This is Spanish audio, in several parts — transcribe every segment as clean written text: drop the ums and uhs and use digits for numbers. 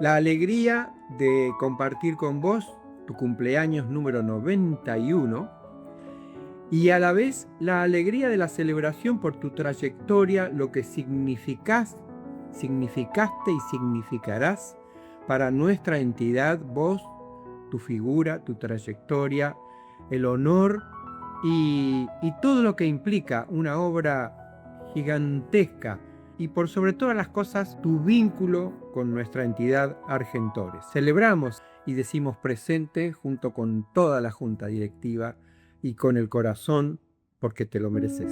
La alegría de compartir con vos tu cumpleaños número 91 y a la vez la alegría de la celebración por tu trayectoria, lo que significaste y significarás para nuestra entidad, vos, tu figura, tu trayectoria, el honor y todo lo que implica una obra gigantesca y por sobre todas las cosas tu vínculo con nuestra entidad Argentores. Celebramos y decimos presente junto con toda la junta directiva y con el corazón porque te lo mereces.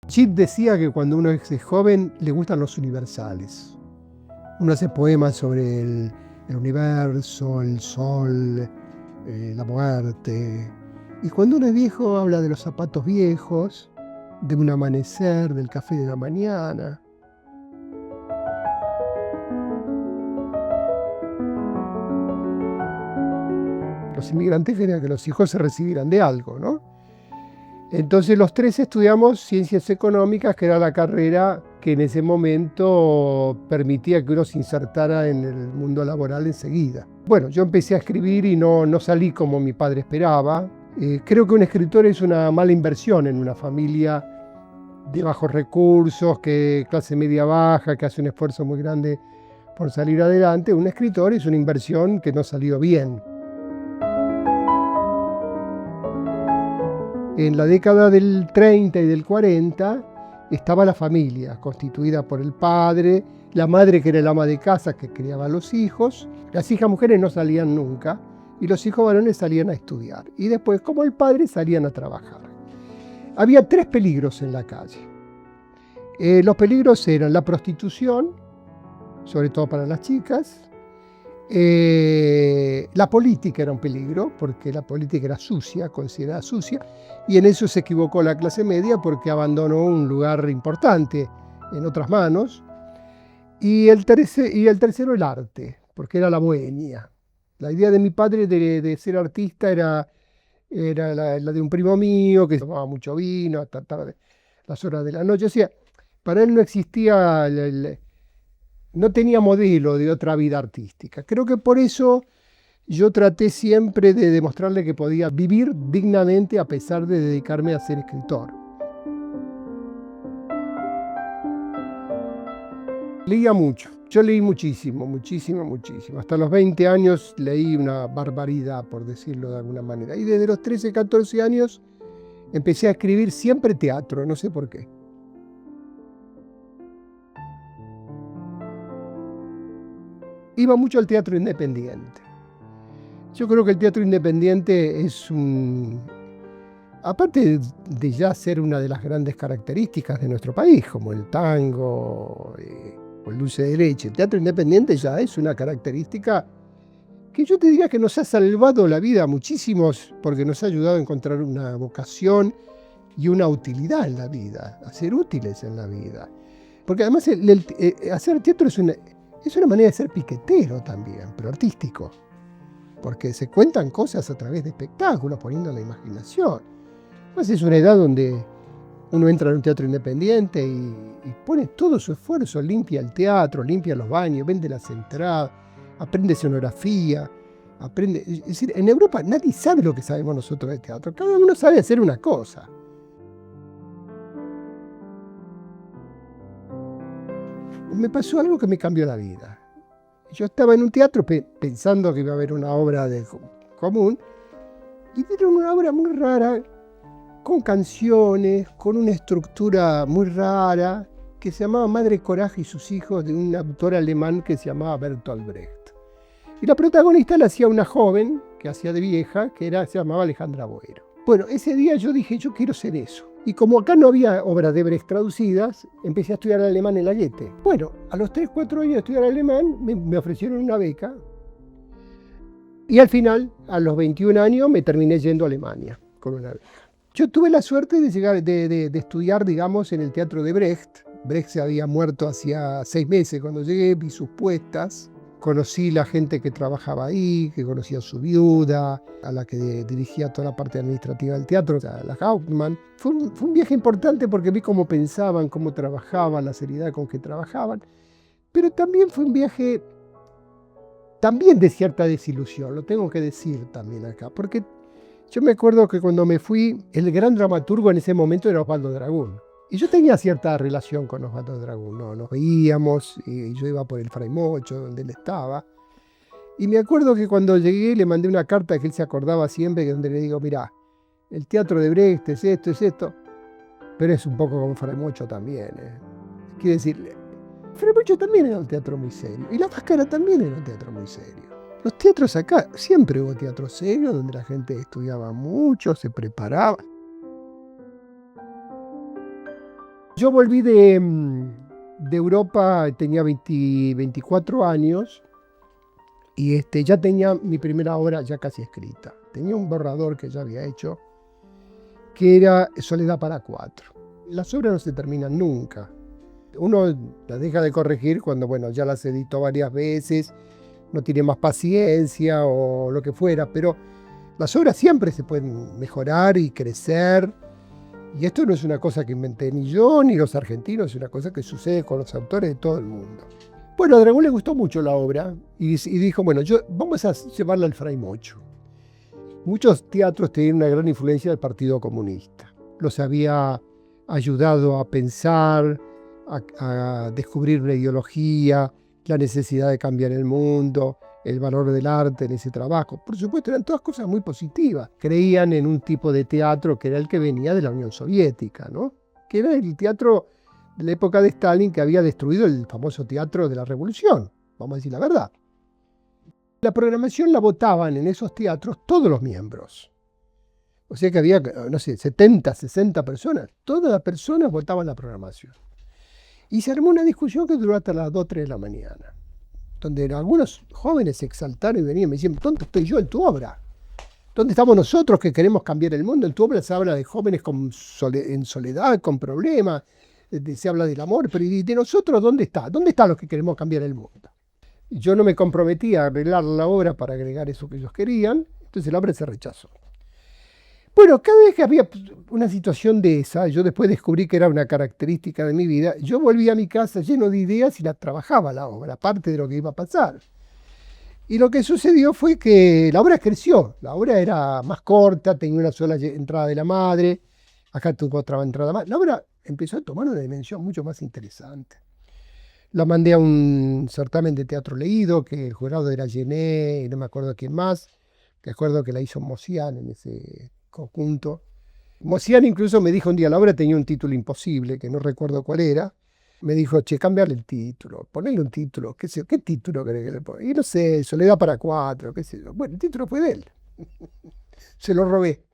Chip decía que cuando uno es joven le gustan los universales. Uno hace poemas sobre el universo, el sol, la muerte. Y cuando uno es viejo habla de los zapatos viejos, de un amanecer, del café de la mañana. Los inmigrantes querían que los hijos se recibieran de algo, ¿no? Entonces los tres estudiamos ciencias económicas, que era la carrera que en ese momento permitía que uno se insertara en el mundo laboral enseguida. Bueno, yo empecé a escribir y no salí como mi padre esperaba. Creo que un escritor es una mala inversión en una familia de bajos recursos, clase media baja, que hace un esfuerzo muy grande por salir adelante. Un escritor es una inversión que no salió bien. En la década del 30 y del 40 estaba la familia, constituida por el padre, la madre que era el ama de casa que criaba a los hijos, las hijas mujeres no salían nunca y los hijos varones salían a estudiar. Y después, como el padre, salían a trabajar. Había tres peligros en la calle. Los peligros eran la prostitución, sobre todo para las chicas. La política era un peligro, porque la política era sucia, considerada sucia, y en eso se equivocó la clase media porque abandonó un lugar importante en otras manos. Y el tercero, el arte, porque era la bohemia. La idea de mi padre de ser artista era la de un primo mío que tomaba mucho vino hasta tarde, las horas de la noche. O sea, para él no existía no tenía modelo de otra vida artística. Creo que por eso yo traté siempre de demostrarle que podía vivir dignamente a pesar de dedicarme a ser escritor. Leía mucho. Yo leí muchísimo. Hasta los 20 años leí una barbaridad, por decirlo de alguna manera. Y desde los 13, 14 años empecé a escribir siempre teatro, no sé por qué. Iba mucho al teatro independiente. Yo creo que el teatro independiente es aparte de ya ser una de las grandes características de nuestro país, como el tango o el dulce de leche, el teatro independiente ya es una característica que yo te diría que nos ha salvado la vida a muchísimos, porque nos ha ayudado a encontrar una vocación y una utilidad en la vida, a ser útiles en la vida. Porque además hacer teatro es una manera de ser piquetero también, pero artístico. Porque se cuentan cosas a través de espectáculos, poniendo la imaginación. Pues es una edad donde uno entra en un teatro independiente y pone todo su esfuerzo, limpia el teatro, limpia los baños, vende las entradas, aprende escenografía, es decir, en Europa nadie sabe lo que sabemos nosotros de teatro, cada uno sabe hacer una cosa. Me pasó algo que me cambió la vida. Yo estaba en un teatro pensando que iba a haber una obra común, y vieron una obra muy rara, con canciones, con una estructura muy rara, que se llamaba Madre Coraje y sus hijos, de un autor alemán que se llamaba Bertolt Brecht. Y la protagonista la hacía una joven, que hacía de vieja, se llamaba Alejandra Boero. Bueno, ese día yo dije, yo quiero ser eso. Y como acá no había obras de Brecht traducidas, empecé a estudiar alemán en la Goethe. Bueno, a los 3, 4 años de estudiar alemán, me ofrecieron una beca. Y al final, a los 21 años, me terminé yendo a Alemania con una beca. Yo tuve la suerte de estudiar, digamos, en el teatro de Brecht. Brecht se había muerto hacía 6 meses cuando llegué, vi sus puestas. Conocí la gente que trabajaba ahí, que conocía a su viuda, a la que dirigía toda la parte administrativa del teatro, a la Hauptmann. Fue un viaje importante porque vi cómo pensaban, cómo trabajaban, la seriedad con que trabajaban. Pero también fue un viaje también de cierta desilusión, lo tengo que decir también acá. Porque yo me acuerdo que cuando me fui, el gran dramaturgo en ese momento era Osvaldo Dragún. Y yo tenía cierta relación con Osvaldo Dragún, ¿no? Nos veíamos y yo iba por el Fray Mocho, donde él estaba. Y me acuerdo que cuando llegué le mandé una carta que él se acordaba siempre, donde le digo, mirá, el teatro de Brecht es esto, pero es un poco como Fray Mocho también. Quiere decir, Fray Mocho también era un teatro muy serio, y La Máscara también era un teatro muy serio. Los teatros acá, siempre hubo teatro serio, donde la gente estudiaba mucho, se preparaba. Yo volví de Europa, tenía 24 años y ya tenía mi primera obra ya casi escrita. Tenía un borrador que ya había hecho, que era Soledad para cuatro. Las obras no se terminan nunca. Uno las deja de corregir cuando, bueno, ya las editó varias veces, no tiene más paciencia o lo que fuera, pero las obras siempre se pueden mejorar y crecer. Y esto no es una cosa que inventé ni yo ni los argentinos, es una cosa que sucede con los autores de todo el mundo. Bueno, a Dragún le gustó mucho la obra y dijo, bueno, vamos a llevarla al Fray Mocho. Muchos teatros tenían una gran influencia del Partido Comunista. Los había ayudado a pensar, a descubrir una ideología, la necesidad de cambiar el mundo, el valor del arte en ese trabajo. Por supuesto, eran todas cosas muy positivas. Creían en un tipo de teatro que era el que venía de la Unión Soviética, ¿no? Que era el teatro de la época de Stalin, que había destruido el famoso teatro de la Revolución, vamos a decir la verdad. La programación la votaban en esos teatros todos los miembros. O sea que había, no sé, 70, 60 personas. Todas las personas votaban la programación. Y se armó una discusión que duró hasta las 2, 3 de la mañana, donde algunos jóvenes se exaltaron y venían y me decían, ¿dónde estoy yo en tu obra? ¿Dónde estamos nosotros que queremos cambiar el mundo? En tu obra se habla de jóvenes en soledad, con problemas, se habla del amor, pero ¿y de nosotros dónde está? ¿Dónde están los que queremos cambiar el mundo? Y yo no me comprometí a arreglar la obra para agregar eso que ellos querían, entonces la obra se rechazó. Bueno, cada vez que había una situación de esa, yo después descubrí que era una característica de mi vida, yo volví a mi casa lleno de ideas y la trabajaba la obra, aparte de lo que iba a pasar. Y lo que sucedió fue que la obra creció, la obra era más corta, tenía una sola entrada de la madre, acá tuvo otra entrada más. La obra empezó a tomar una dimensión mucho más interesante. La mandé a un certamen de teatro leído, que el jurado era Gené y no me acuerdo quién más, que acuerdo que la hizo Mosián en ese conjunto. Mosián incluso me dijo un día, la obra tenía un título imposible, que no recuerdo cuál era. Me dijo, che, cambiarle el título, ponerle un título, qué sé yo, ¿qué título querés que le ponga? Y no sé, Soledad para cuatro, qué sé yo. Bueno, el título fue de él. Se lo robé.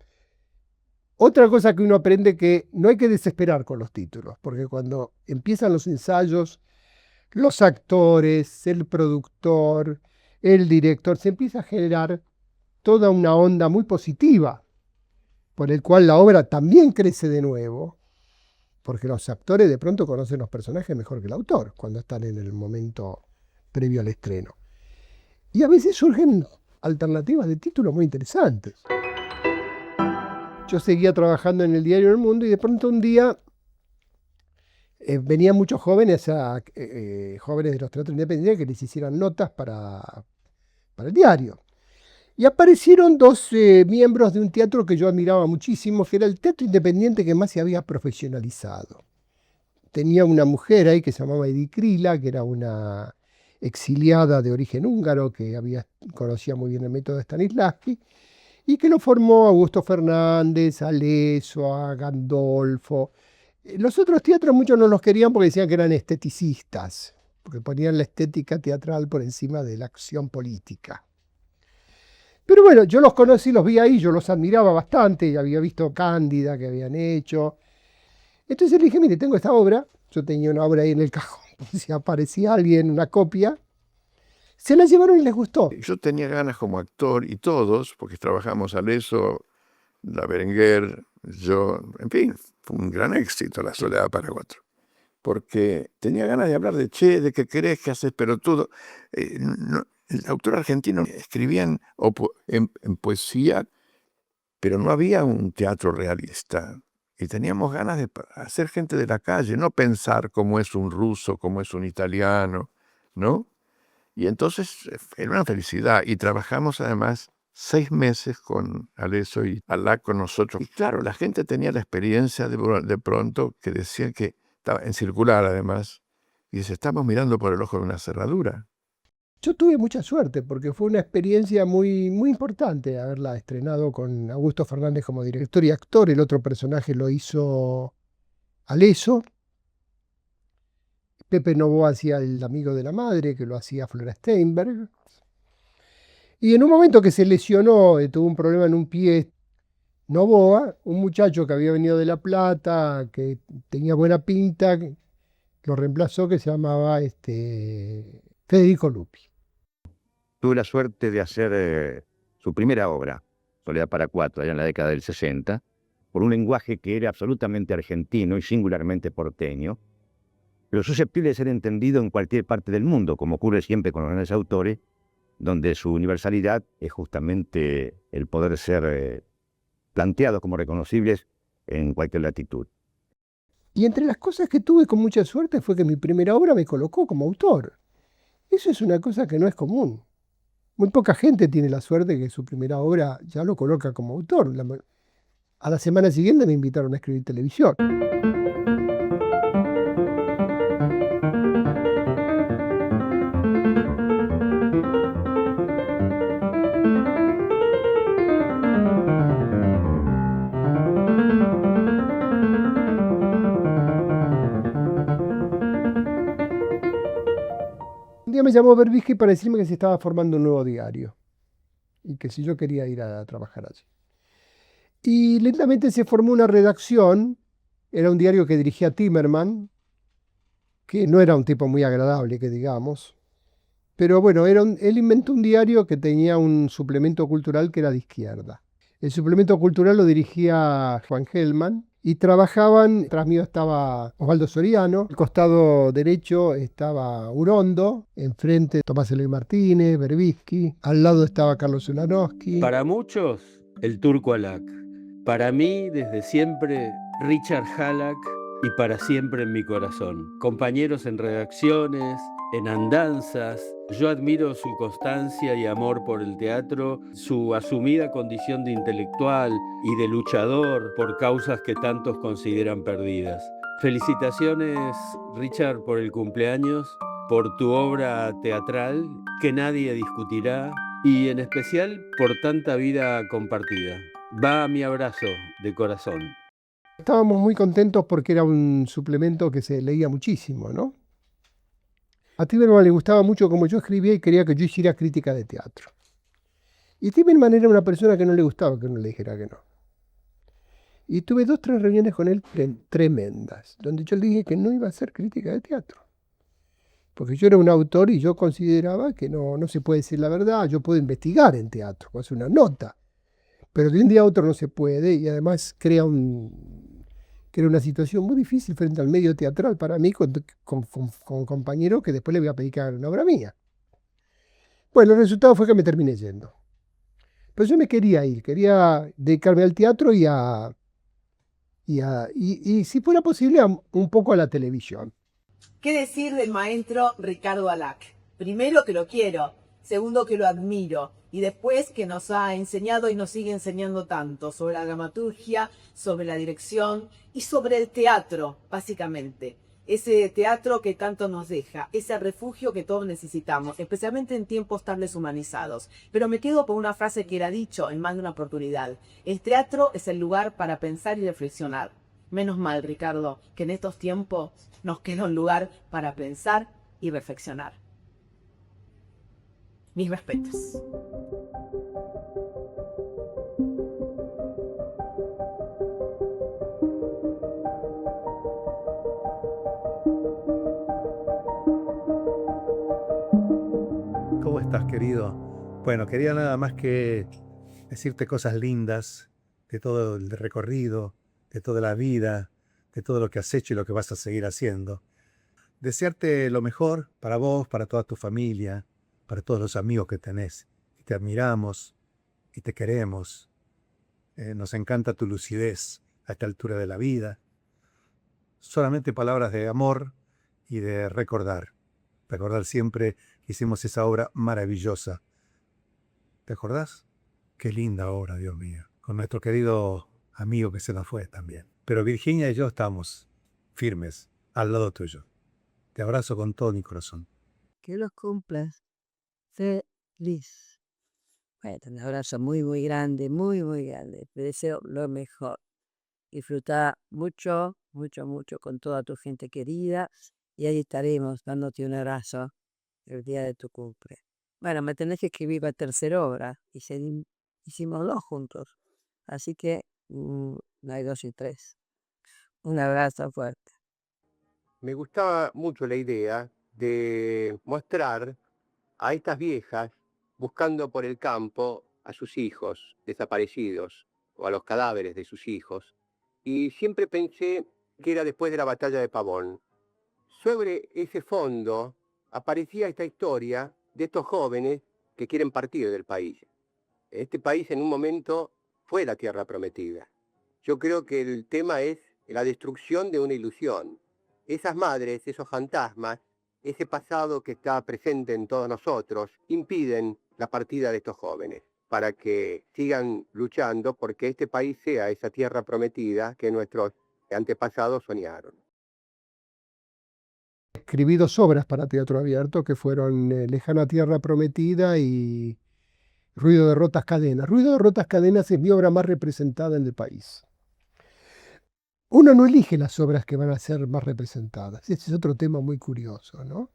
Otra cosa que uno aprende que no hay que desesperar con los títulos, porque cuando empiezan los ensayos, los actores, el productor, el director, se empieza a generar toda una onda muy positiva, por el cual la obra también crece de nuevo, porque los actores de pronto conocen los personajes mejor que el autor, cuando están en el momento previo al estreno. Y a veces surgen alternativas de títulos muy interesantes. Yo seguía trabajando en el diario El Mundo y de pronto un día venían muchos jóvenes, jóvenes de los teatros independientes que les hicieran notas para el diario. Y aparecieron dos miembros de un teatro que yo admiraba muchísimo, que era el teatro independiente que más se había profesionalizado. Tenía una mujer ahí que se llamaba Edith Krila, que era una exiliada de origen húngaro, que conocía muy bien el método de Stanislavski, y que lo formó Augusto Fernández, Aleso, Gandolfo. Los otros teatros muchos no los querían porque decían que eran esteticistas, porque ponían la estética teatral por encima de la acción política. Pero bueno, yo los conocí, los vi ahí, yo los admiraba bastante, había visto Cándida que habían hecho. Entonces le dije, mire, tengo esta obra, yo tenía una obra ahí en el cajón, si aparecía alguien, una copia, se la llevaron y les gustó. Yo tenía ganas como actor y todos, porque trabajamos al eso, la Berenguer, yo, en fin, fue un gran éxito La Soledad para cuatro. porque tenía ganas de hablar de Che, de qué querés, qué haces, pero todo. El autor argentino escribían en poesía, pero no había un teatro realista. Y teníamos ganas de hacer gente de la calle, no pensar cómo es un ruso, cómo es un italiano, ¿no? Y entonces era una felicidad. Y trabajamos además 6 meses con Aleso y Alac con nosotros. Y claro, la gente tenía la experiencia de pronto que decían que estaba en circular además. Y dice, estamos mirando por el ojo de una cerradura. Yo tuve mucha suerte porque fue una experiencia muy, muy importante haberla estrenado con Augusto Fernández como director y actor. El otro personaje lo hizo Aleso. Pepe Novoa hacía el amigo de la madre, que lo hacía Flora Steinberg. Y en un momento que se lesionó, tuvo un problema en un pie, Novoa, un muchacho que había venido de La Plata, que tenía buena pinta, lo reemplazó, que se llamaba Federico Lupi. Tuve la suerte de hacer su primera obra, Soledad para Cuatro, allá en la década del 60, por un lenguaje que era absolutamente argentino y singularmente porteño, pero susceptible de ser entendido en cualquier parte del mundo, como ocurre siempre con los grandes autores, donde su universalidad es justamente el poder ser planteados como reconocibles en cualquier latitud. Y entre las cosas que tuve con mucha suerte fue que mi primera obra me colocó como autor. Eso es una cosa que no es común. Muy poca gente tiene la suerte de que su primera obra ya lo coloca como autor. A la semana siguiente me invitaron a escribir televisión. Un día me llamó Berbisky para decirme que se estaba formando un nuevo diario y que si yo quería ir a trabajar allí. Y lentamente se formó una redacción. Era un diario que dirigía Timerman, que no era un tipo muy agradable, que digamos. Pero bueno, él inventó un diario que tenía un suplemento cultural que era de izquierda. El suplemento cultural lo dirigía Juan Gelman y trabajaban, tras mío estaba Osvaldo Soriano, al costado derecho estaba Urondo, enfrente Tomás Eloy Martínez, Berbisky, al lado estaba Carlos Ulanowski. Para muchos, el turco Alac. Para mí, desde siempre, Richard Halak y para siempre en mi corazón. Compañeros en redacciones, en andanzas. Yo admiro su constancia y amor por el teatro, su asumida condición de intelectual y de luchador por causas que tantos consideran perdidas. Felicitaciones, Richard, por el cumpleaños, por tu obra teatral que nadie discutirá y en especial por tanta vida compartida. Va mi abrazo de corazón. Estábamos muy contentos porque era un suplemento que se leía muchísimo, ¿no? A Timerman le gustaba mucho como yo escribía y quería que yo hiciera crítica de teatro. Y Timerman era una persona que no le gustaba que uno le dijera que no. Y tuve 2 o 3 reuniones con él tremendas, donde yo le dije que no iba a hacer crítica de teatro. Porque yo era un autor y yo consideraba que no se puede decir la verdad, yo puedo investigar en teatro, puedo hacer una nota, pero de un día a otro no se puede y además crea una situación muy difícil frente al medio teatral para mí con compañeros que después le voy a pedir que hagan una obra mía. Bueno, el resultado fue que me terminé yendo. Pero yo me quería ir, quería dedicarme al teatro y si fuera posible, un poco a la televisión. ¿Qué decir del maestro Ricardo Alac? Primero que lo quiero, segundo que lo admiro y después que nos ha enseñado y nos sigue enseñando tanto sobre la dramaturgia, sobre la dirección y sobre el teatro, básicamente. Ese teatro que tanto nos deja, ese refugio que todos necesitamos, especialmente en tiempos tan deshumanizados. Pero me quedo por una frase que él ha dicho en más de una oportunidad. El teatro es el lugar para pensar y reflexionar. Menos mal, Ricardo, que en estos tiempos nos queda un lugar para pensar y reflexionar. Mis respetos. ¿Cómo estás, querido? Bueno, quería nada más que decirte cosas lindas de todo el recorrido, de toda la vida, de todo lo que has hecho y lo que vas a seguir haciendo. desearte lo mejor para vos, para toda tu familia, para todos los amigos que tenés. Y te admiramos y te queremos. Nos encanta tu lucidez a esta altura de la vida. Solamente palabras de amor y de recordar. Recordar siempre que hicimos esa obra maravillosa. ¿Te acordás? Qué linda obra, Dios mío. Con nuestro querido amigo que se nos fue también. Pero Virginia y yo estamos firmes al lado tuyo. Te abrazo con todo mi corazón. Que los cumplas feliz. Bueno, un abrazo muy, muy grande, muy, muy grande. Te deseo lo mejor. Disfruta mucho, mucho, mucho con toda tu gente querida. Y ahí estaremos dándote un abrazo el día de tu cumple. Bueno, me tenés que escribir la tercera obra. Hicimos 2 juntos. Así que no hay 2 y 3. Un abrazo fuerte. Me gustaba mucho la idea de mostrar a estas viejas buscando por el campo a sus hijos desaparecidos o a los cadáveres de sus hijos. Y siempre pensé que era después de la batalla de Pavón. Sobre ese fondo aparecía esta historia de estos jóvenes que quieren partir del país. Este país en un momento fue la tierra prometida. Yo creo que el tema es la destrucción de una ilusión. Esas madres, esos fantasmas, ese pasado que está presente en todos nosotros, impiden la partida de estos jóvenes para que sigan luchando porque este país sea esa tierra prometida que nuestros antepasados soñaron. Escribí 2 obras para teatro abierto que fueron Lejana Tierra Prometida y Ruido de Rotas Cadenas. Ruido de Rotas Cadenas es mi obra más representada en el país. Uno no elige las obras que van a ser más representadas. Ese es otro tema muy curioso, ¿no?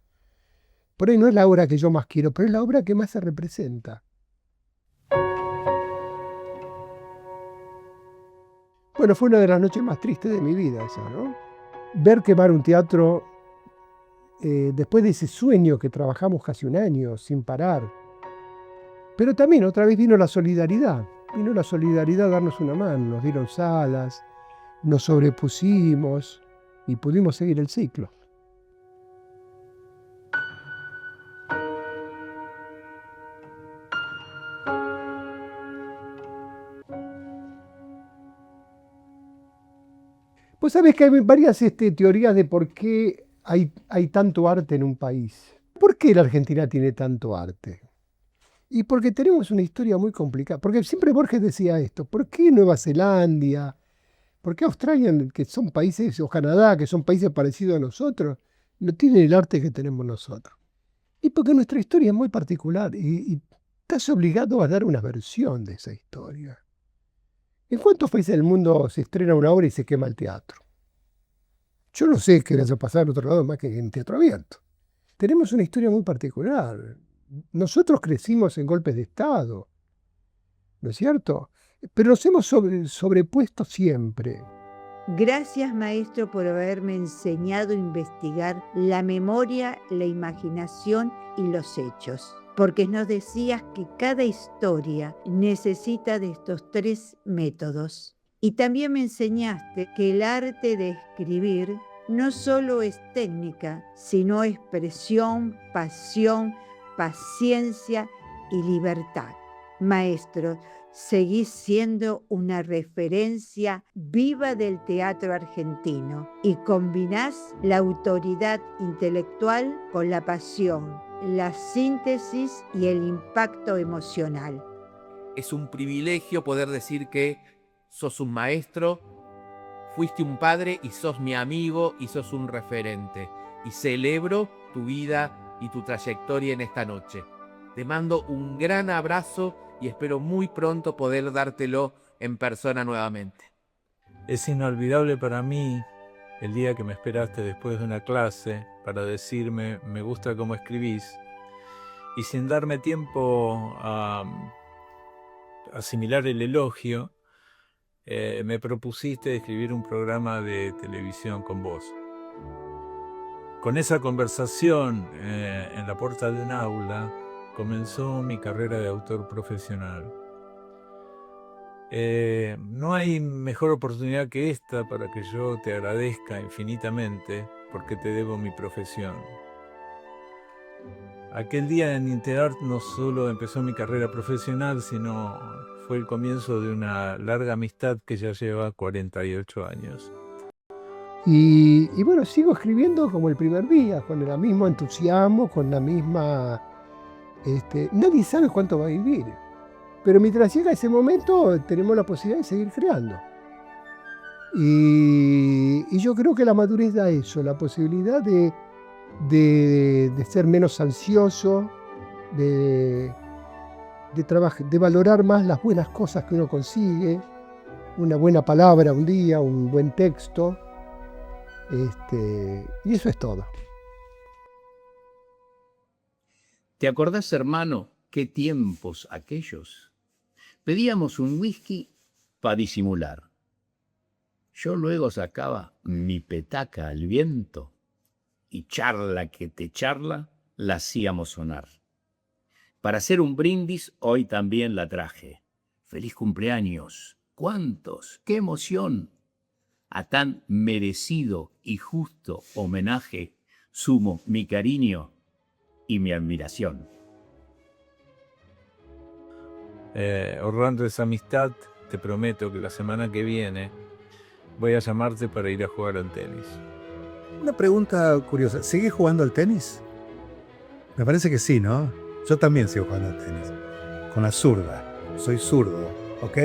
Por ahí no es la obra que yo más quiero, pero es la obra que más se representa. Bueno, fue una de las noches más tristes de mi vida esa, ¿no? Ver quemar un teatro después de ese sueño que trabajamos casi un año sin parar. Pero también otra vez vino la solidaridad. Vino la solidaridad a darnos una mano. Nos dieron salas, nos sobrepusimos y pudimos seguir el ciclo. Pues sabes que hay varias teorías de por qué hay tanto arte en un país. ¿Por qué la Argentina tiene tanto arte? Y porque tenemos una historia muy complicada. Porque siempre Borges decía esto. ¿Por qué Nueva Zelanda? ¿Por qué Australia, que son países, o Canadá, que son países parecidos a nosotros, no tienen el arte que tenemos nosotros? Y porque nuestra historia es muy particular y estás obligado a dar una versión de esa historia. ¿En cuántos países del mundo se estrena una obra y se quema el teatro? Yo no sé qué vaya a pasar al otro lado más que en teatro abierto. Tenemos una historia muy particular. Nosotros crecimos en golpes de Estado, ¿no es cierto? Pero nos hemos sobrepuesto siempre. Gracias, maestro, por haberme enseñado a investigar la memoria, la imaginación y los hechos. Porque nos decías que cada historia necesita de estos 3 métodos. Y también me enseñaste que el arte de escribir no solo es técnica, sino expresión, pasión, paciencia y libertad. Maestro, seguís siendo una referencia viva del teatro argentino y combinás la autoridad intelectual con la pasión, la síntesis y el impacto emocional. Es un privilegio poder decir que sos un maestro, fuiste un padre y sos mi amigo y sos un referente. Y celebro tu vida y tu trayectoria en esta noche. Te mando un gran abrazo y espero muy pronto poder dártelo en persona nuevamente. Es inolvidable para mí el día que me esperaste después de una clase para decirme me gusta cómo escribís y sin darme tiempo a asimilar el elogio, me propusiste escribir un programa de televisión con vos. Con esa conversación en la puerta de un aula comenzó mi carrera de autor profesional. No hay mejor oportunidad que esta para que yo te agradezca infinitamente porque te debo mi profesión. Aquel día en Interart no solo empezó mi carrera profesional, sino fue el comienzo de una larga amistad que ya lleva 48 años. Y bueno, sigo escribiendo como el primer día, con el mismo entusiasmo, con la misma... nadie sabe cuánto va a vivir, pero mientras llega ese momento tenemos la posibilidad de seguir creando. Y yo creo que la madurez da eso, la posibilidad de ser menos ansioso, de valorar más las buenas cosas que uno consigue, una buena palabra un día, un buen texto, y eso es todo. ¿Te acordás, hermano, qué tiempos aquellos? Pedíamos un whisky para disimular. Yo luego sacaba mi petaca al viento y charla que te charla la hacíamos sonar. Para hacer un brindis hoy también la traje. ¡Feliz cumpleaños! ¡Cuántos! ¡Qué emoción! A tan merecido y justo homenaje sumo mi cariño y mi admiración. Honrando esa amistad, te prometo que la semana que viene voy a llamarte para ir a jugar al tenis. Una pregunta curiosa, ¿sigues jugando al tenis? Me parece que sí, ¿no? Yo también sigo jugando al tenis. Con la zurda. Soy zurdo, ¿ok?